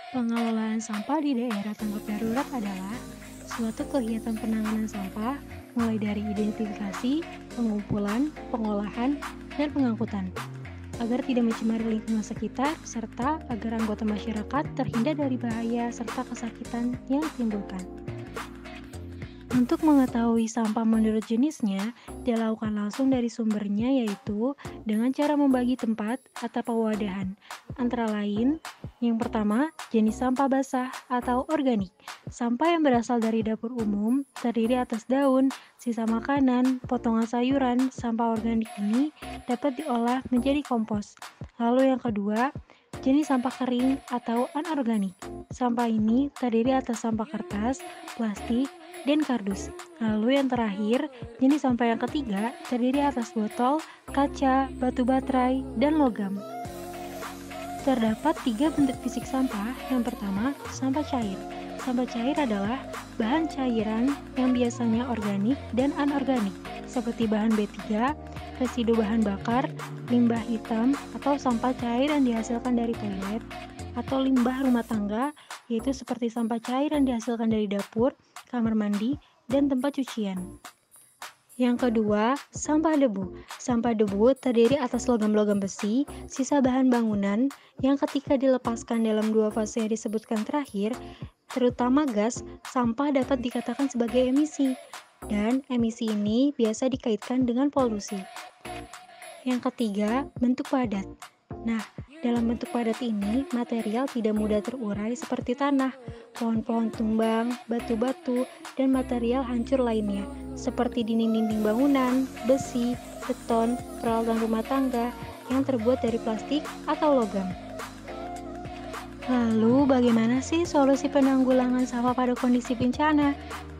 Pengelolaan sampah di daerah tanggap darurat adalah suatu kegiatan penanganan sampah mulai dari identifikasi, pengumpulan, pengolahan, dan pengangkutan agar tidak mencemari lingkungan sekitar serta agar anggota masyarakat terhindar dari bahaya serta kesakitan yang ditimbulkan. Untuk mengetahui sampah menurut jenisnya, dilakukan langsung dari sumbernya yaitu dengan cara membagi tempat atau pewadahan. Antara lain, yang pertama, jenis sampah basah atau organik. Sampah yang berasal dari dapur umum terdiri atas daun, sisa makanan, potongan sayuran. Sampah organik ini dapat diolah menjadi kompos. Lalu yang kedua, jenis sampah kering atau anorganik. Sampah ini terdiri atas sampah kertas, plastik, dan kardus. Lalu yang terakhir, jenis sampah yang ketiga terdiri atas botol, kaca, batu baterai, dan logam. Terdapat tiga bentuk fisik sampah. Yang pertama, sampah cair. Sampah cair adalah bahan cairan yang biasanya organik dan anorganik, seperti bahan B3, residu bahan bakar, limbah hitam, atau sampah cair yang dihasilkan dari toilet, atau limbah rumah tangga, yaitu seperti sampah cair yang dihasilkan dari dapur, kamar mandi, dan tempat cucian. Yang kedua, sampah debu. Sampah debu terdiri atas logam-logam besi, sisa bahan bangunan, yang ketika dilepaskan dalam dua fase yang disebutkan terakhir, terutama gas, sampah dapat dikatakan sebagai emisi, dan emisi ini biasa dikaitkan dengan polusi. Yang ketiga, bentuk padat. Nah, dalam bentuk padat ini, material tidak mudah terurai seperti tanah, pohon-pohon tumbang, batu-batu, dan material hancur lainnya, seperti dinding-dinding bangunan, besi, beton, peralatan rumah tangga yang terbuat dari plastik atau logam. Lalu, bagaimana sih solusi penanggulangan sampah pada kondisi bencana?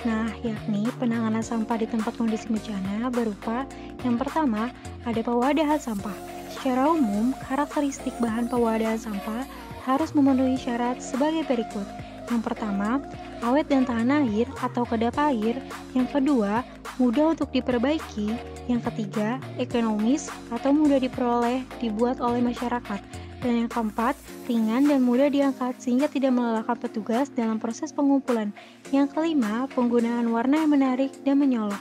Nah, yakni penanganan sampah di tempat kondisi bencana berupa yang pertama, ada pewadahan sampah. Secara umum, karakteristik bahan pewadahan sampah harus memenuhi syarat sebagai berikut. Yang pertama, awet dan tahan air atau kedap air. Yang kedua, mudah untuk diperbaiki. Yang ketiga, ekonomis atau mudah diperoleh, dibuat oleh masyarakat. Dan yang keempat, ringan dan mudah diangkat sehingga tidak melelahkan petugas dalam proses pengumpulan. Yang kelima, penggunaan warna yang menarik dan menyolok.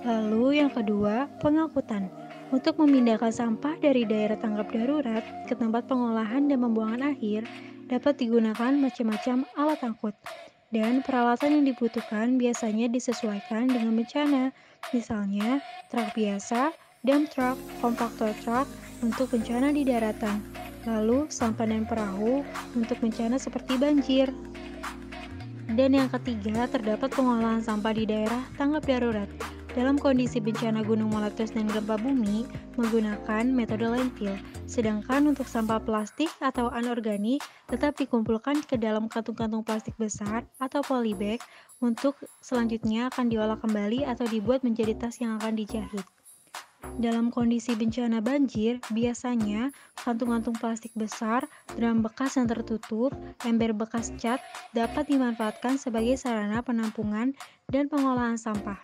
Lalu yang kedua, pengangkutan. Untuk memindahkan sampah dari daerah tanggap darurat ke tempat pengolahan dan pembuangan akhir, dapat digunakan macam-macam alat angkut. Dan peralatan yang dibutuhkan biasanya disesuaikan dengan bencana, misalnya truk biasa, dump truck, kompaktor truck untuk bencana di daratan, lalu sampan dan perahu untuk bencana seperti banjir. Dan yang ketiga, terdapat pengolahan sampah di daerah tanggap darurat. Dalam kondisi bencana gunung meletus dan gempa bumi, menggunakan metode landfill. Sedangkan untuk sampah plastik atau anorganik tetap dikumpulkan ke dalam kantung-kantung plastik besar atau polybag untuk selanjutnya akan diolah kembali atau dibuat menjadi tas yang akan dijahit. Dalam kondisi bencana banjir, biasanya kantung-kantung plastik besar, drum bekas yang tertutup, ember bekas cat dapat dimanfaatkan sebagai sarana penampungan dan pengolahan sampah.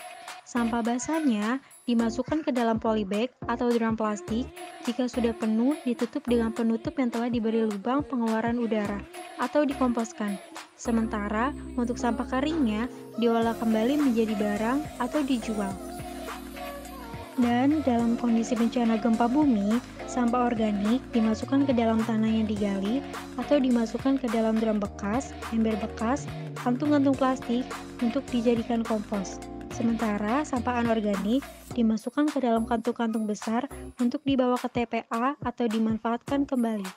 Sampah basahnya dimasukkan ke dalam polybag atau drum plastik. Jika sudah penuh, ditutup dengan penutup yang telah diberi lubang pengeluaran udara atau dikomposkan. Sementara untuk sampah keringnya diolah kembali menjadi barang atau dijual. Dan dalam kondisi bencana gempa bumi, sampah organik dimasukkan ke dalam tanah yang digali atau dimasukkan ke dalam drum bekas, ember bekas, kantung-kantung plastik untuk dijadikan kompos. Sementara sampah anorganik dimasukkan ke dalam kantung-kantung besar untuk dibawa ke TPA atau dimanfaatkan kembali.